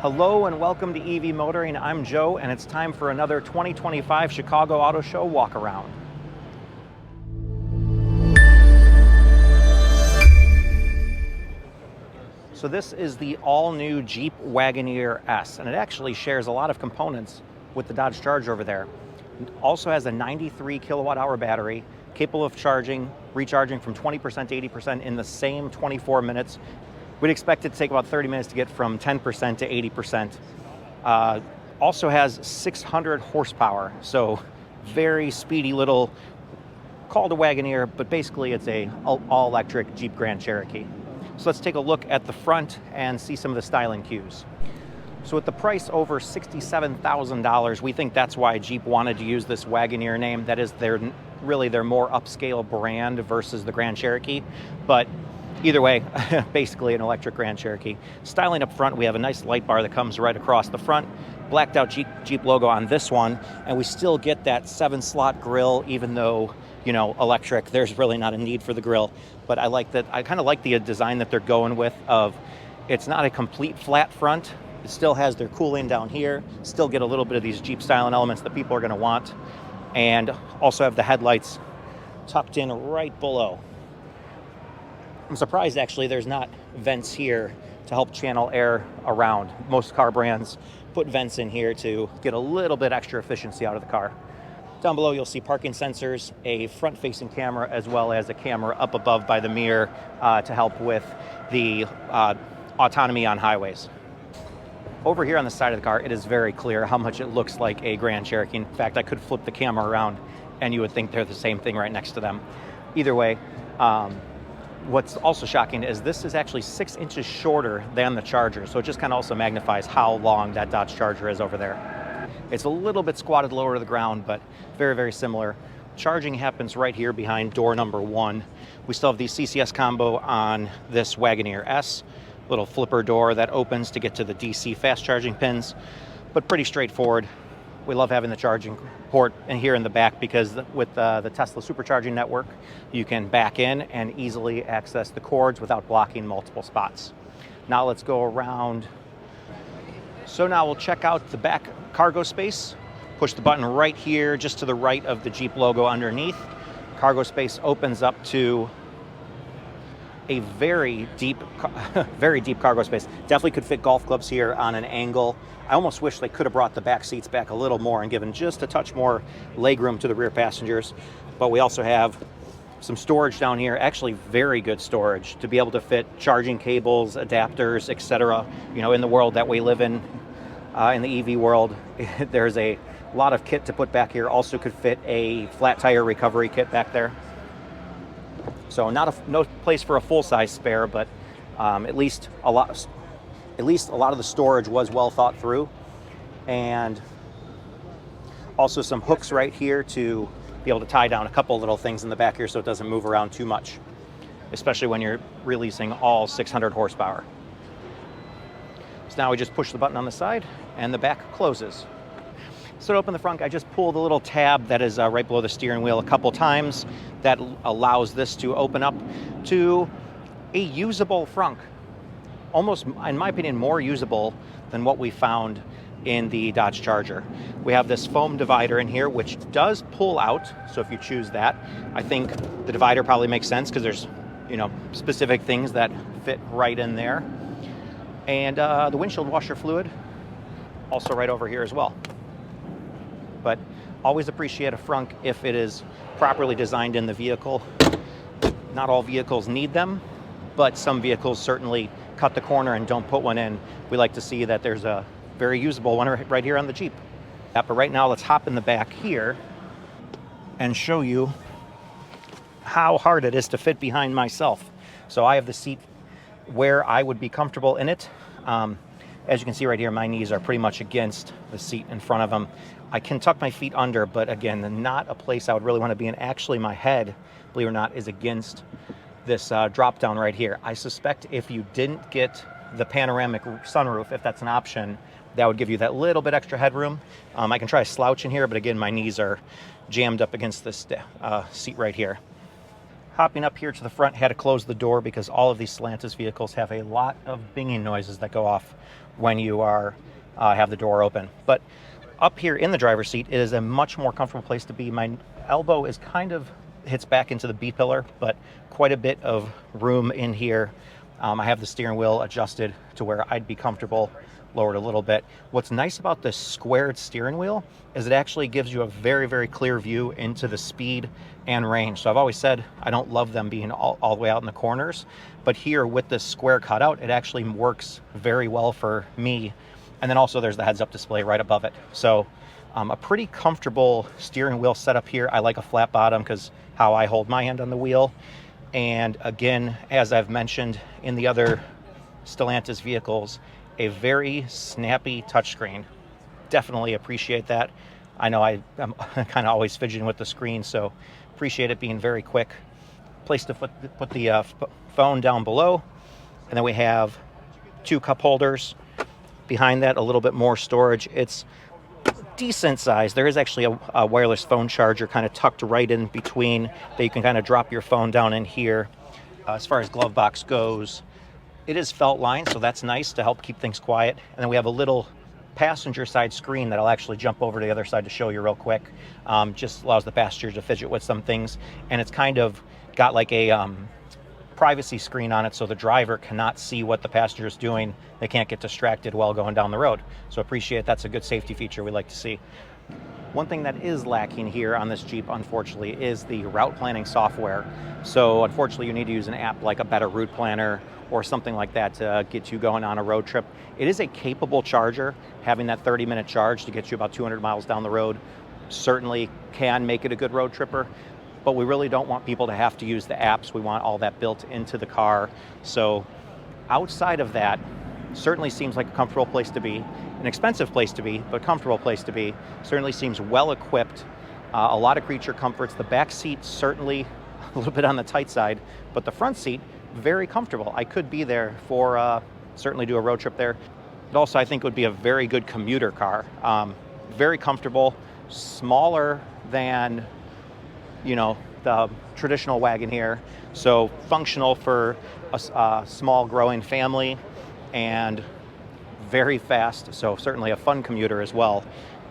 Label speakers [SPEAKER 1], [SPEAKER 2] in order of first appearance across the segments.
[SPEAKER 1] Hello and welcome to EV Motoring. I'm Joe and it's time for another 2025 Chicago Auto Show walk around. So this is the all-new Jeep Wagoneer S, and it actually shares a lot of components with the Dodge Charger over there. It also has a 93 kilowatt hour battery, capable of recharging from 20% to 80% in the same 24 minutes. We'd expect it to take about 30 minutes to get from 10% to 80%. Also has 600 horsepower, so very speedy little, called a Wagoneer, but basically it's a all-electric Jeep Grand Cherokee. So let's take a look at the front and see some of the styling cues. So with the price over $67,000, we think that's why Jeep wanted to use this Wagoneer name. That is really their more upscale brand versus the Grand Cherokee. But either way, basically an electric Grand Cherokee. Styling up front, we have a nice light bar that comes right across the front, blacked out Jeep logo on this one, and we still get that 7-slot grille, even though, you know, electric, there's really not a need for the grille. But I like that. I kind of like the design that they're going with of, it's not a complete flat front. It still has their cooling down here, still get a little bit of these Jeep styling elements that people are gonna want, and also have the headlights tucked in right below. I'm surprised actually there's not vents here to help channel air around. Most car brands put vents in here to get a little bit extra efficiency out of the car. Down below you'll see parking sensors, a front-facing camera, as well as a camera up above by the mirror to help with the autonomy on highways. Over here on the side of the car, it is very clear how much it looks like a Grand Cherokee. In fact, I could flip the camera around and you would think they're the same thing right next to them. Either way, what's also shocking is this is actually 6 inches shorter than the Charger, so it just kind of also magnifies how long that Dodge Charger is over there. It's a little bit squatted lower to the ground, but very, very similar. Charging happens right here behind door number 1. We still have the CCS combo on this Wagoneer S. Little flipper door that opens to get to the DC fast charging pins, but pretty straightforward. We love having the charging port in here in the back because with the Tesla supercharging network, you can back in and easily access the cords without blocking multiple spots. Now let's go around. So now we'll check out the back cargo space. Push the button right here, just to the right of the Jeep logo underneath. Cargo space opens up to a very deep cargo space. Definitely could fit golf clubs here on an angle. I almost wish they could have brought the back seats back a little more and given just a touch more legroom to the rear passengers. But we also have some storage down here, actually very good storage to be able to fit charging cables, adapters, etc. You know, in the world that we live in the EV world, there's a lot of kit to put back here. Also could fit a flat tire recovery kit back there. So no place for a full-size spare, but at least a lot of the storage was well thought through. And also some hooks right here to be able to tie down a couple little things in the back here so it doesn't move around too much, especially when you're releasing all 600 horsepower. So now we just push the button on the side and the back closes. So to open the front, I just pull the little tab that is right below the steering wheel a couple times. That allows this to open up to a usable frunk. Almost, in my opinion, more usable than what we found in the Dodge Charger. We have this foam divider in here, which does pull out. So if you choose that, I think the divider probably makes sense because there's, you know, specific things that fit right in there. And the windshield washer fluid, also right over here as well. But always appreciate a Frunk if it is properly designed in the vehicle. Not all vehicles need them, but some vehicles certainly cut the corner and don't put one in. We like to see that there's a very usable one right here on the Jeep. But right now, let's hop in the back here and show you how hard it is to fit behind myself. So I have the seat where I would be comfortable in it. As you can see right here, my knees are pretty much against the seat in front of them. I can tuck my feet under, but again, not a place I would really want to be in. Actually, my head, believe it or not, is against this drop down right here. I suspect if you didn't get the panoramic sunroof, if that's an option, that would give you that little bit extra headroom. I can try a slouch in here, but again, my knees are jammed up against this seat right here. Hopping up here to the front, had to close the door because all of these Stellantis vehicles have a lot of binging noises that go off when you are have the door open. But up here in the driver's seat, it is a much more comfortable place to be. My elbow is kind of hits back into the B pillar, but quite a bit of room in here. I have the steering wheel adjusted to where I'd be comfortable, lowered a little bit. What's nice about this squared steering wheel is it actually gives you a very, very clear view into the speed and range. So I've always said I don't love them being all the way out in the corners, but here with this square cutout, it actually works very well for me. And then also there's the heads-up display right above it. So a pretty comfortable steering wheel setup here. I like a flat bottom because how I hold my hand on the wheel. And again, as I've mentioned in the other Stellantis vehicles, a very snappy touchscreen. Definitely appreciate that. I know I'm kind of always fidgeting with the screen, so appreciate it being very quick. Place to put the phone down below. And then we have 2 cup holders. Behind that, a little bit more storage. It's decent size. There is actually a wireless phone charger kind of tucked right in between that you can kind of drop your phone down in here. As far as glove box goes, it is felt lined, so that's nice to help keep things quiet. And then we have a little passenger side screen that I'll actually jump over to the other side to show you real quick. Just allows the passenger to fidget with some things. And it's kind of got like a privacy screen on it, so the driver cannot see what the passenger is doing. They can't get distracted while going down the road. So appreciate that's a good safety feature we like to see. One thing that is lacking here on this Jeep, unfortunately, is the route planning software. So unfortunately, you need to use an app like a Better Route Planner or something like that to get you going on a road trip. It is a capable charger. Having that 30-minute charge to get you about 200 miles down the road certainly can make it a good road tripper. But we really don't want people to have to use the apps. We want all that built into the car. So outside of that, certainly seems like a comfortable place to be. An expensive place to be, but comfortable place to be. Certainly seems well equipped. A lot of creature comforts. The back seat certainly a little bit on the tight side, but the front seat, very comfortable. I could be there for, certainly do a road trip there. But also I think it would be a very good commuter car. Very comfortable, smaller than the traditional Wagoneer, so functional for a small growing family and very fast, so certainly a fun commuter as well,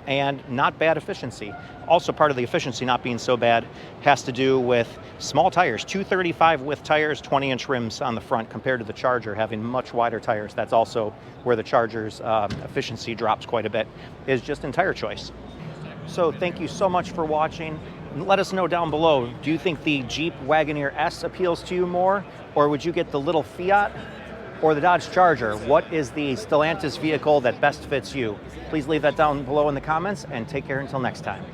[SPEAKER 1] and not bad efficiency. Also part of the efficiency not being so bad has to do with small tires, 235 width tires, 20-inch rims on the front compared to the Charger having much wider tires. That's also where the Charger's efficiency drops quite a bit, is just in tire choice. So thank you so much for watching. Let us know down below, do you think the Jeep Wagoneer S appeals to you more, or would you get the little Fiat or the Dodge Charger? What is the Stellantis vehicle that best fits you? Please leave that down below in the comments, and take care until next time.